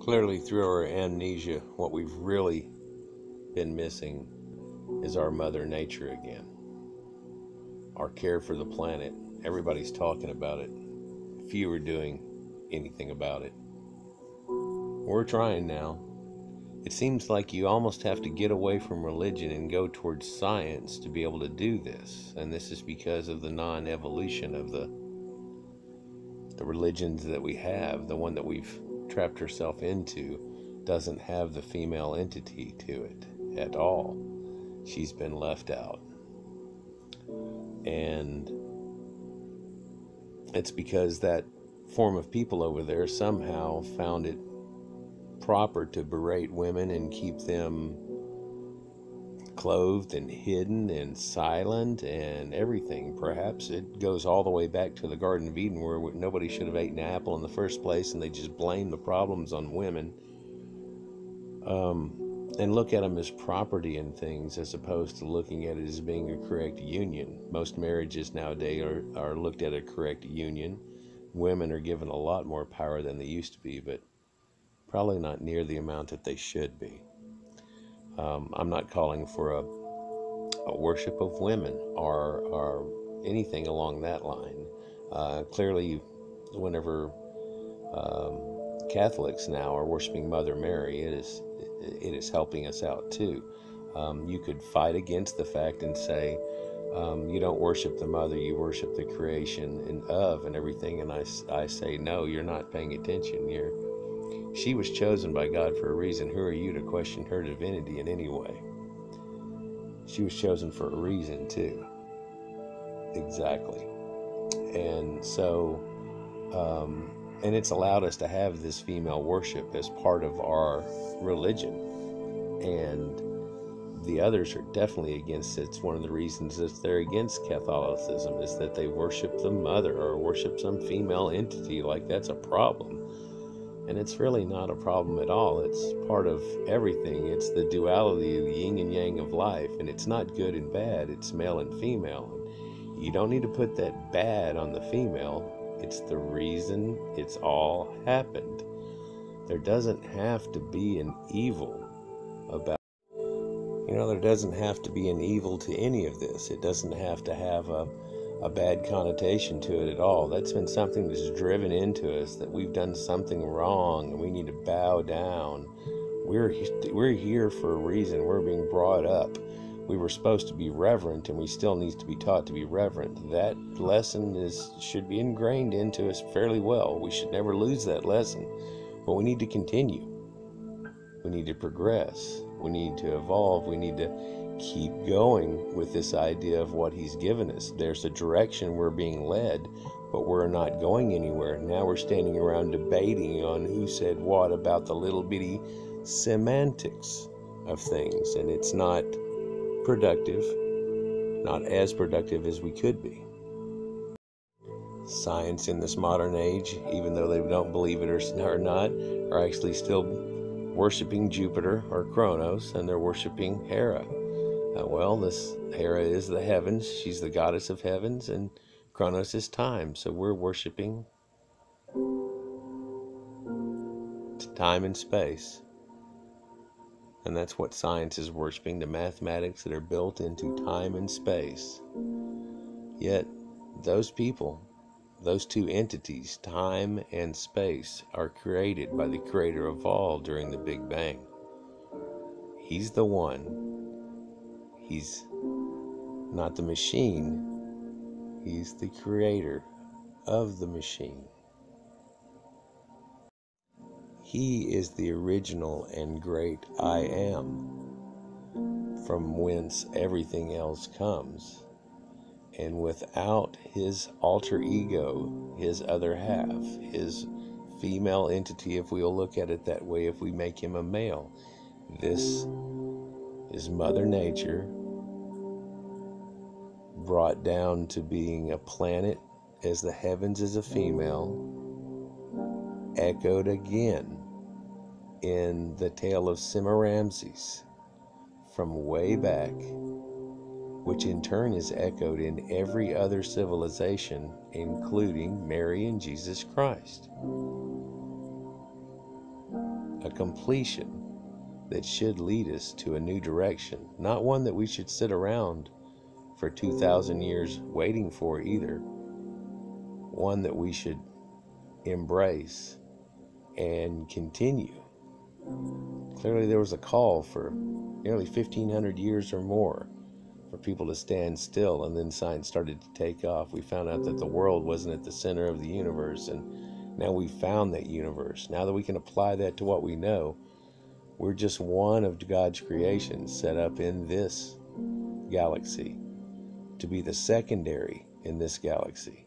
Clearly, through our amnesia, what we've really been missing is our Mother Nature again. Our care for the planet. Everybody's talking about it. Few are doing anything about it. We're trying now. It seems like you almost have to get away from religion and go towards science to be able to do this. And this is because of the non-evolution of the religions that we have. The one that we've trapped ourselves into doesn't have the female entity to it at all. She's been left out. And it's because that form of people over there somehow found it proper to berate women and keep them clothed and hidden and silent and everything. Perhaps it goes all the way back to the Garden of Eden, where nobody should have eaten an apple in the first place, and they just blame the problems on women, and look at them as property and things, as opposed to looking at it as being a correct union. Most marriages nowadays are looked at a correct union. Women are given a lot more power than they used to be, but probably not near the amount that they should be. I'm not calling for a worship of women or anything along that line. Clearly, whenever Catholics now are worshiping Mother Mary, it is helping us out too. You could fight against the fact and say, you don't worship the mother, you worship the creation and everything. And I say, no, you're not paying attention. She was chosen by God for a reason. Who are you to question her divinity in any way? She was chosen for a reason too. Exactly. And so, and it's allowed us to have this female worship as part of our religion. And the others are definitely against it. It's one of the reasons that they're against Catholicism, is that they worship the mother or worship some female entity like that's a problem. And it's really not a problem at all. It's part of everything. It's the duality, the yin and yang of life. And it's not good and bad. It's male and female. And you don't need to put that bad on the female. It's the reason it's all happened. There doesn't have to be an evil about, there doesn't have to be an evil to any of this. It doesn't have to have a bad connotation to it at all. That's been something that's driven into us, that we've done something wrong and we need to bow down. We're here for a reason. We're being brought up. We were supposed to be reverent, and we still need to be taught to be reverent. That lesson should be ingrained into us fairly well. We should never lose that lesson, but we need to continue. We need to progress. We need to evolve. We need to keep going with this idea of what he's given us. There's a direction we're being led, but we're not going anywhere. Now we're standing around debating on who said what about the little bitty semantics of things, and it's not productive, not as productive as we could be. Science in this modern age, even though they don't believe it or not, are actually still worshiping Jupiter or Kronos, and they're worshiping Hera. Well, this Hera is the heavens. She's the goddess of heavens, and Kronos is time. So we're worshiping time and space. And that's what science is worshiping, the mathematics that are built into time and space. Yet, those people, those two entities, time and space, are created by the creator of all during the Big Bang. He's the one. He's not the machine. He's the creator of the machine. He is the original and great I am, from whence everything else comes. And without his alter ego, his other half, his female entity, if we'll look at it that way, if we make him a male, this is Mother Nature brought down to being a planet as the heavens is a female, echoed again in the tale of Semiramis from way back, which in turn is echoed in every other civilization, including Mary and Jesus Christ. a completion that should lead us to a new direction, not one that we should sit around for 2,000 years waiting for either, one that we should embrace and continue. Clearly, there was a call for nearly 1,500 years or more for people to stand still, and then science started to take off. We found out that the world wasn't at the center of the universe, and now we found that universe. Now that we can apply that to what we know, we're just one of God's creations set up in this galaxy to be the secondary in this galaxy.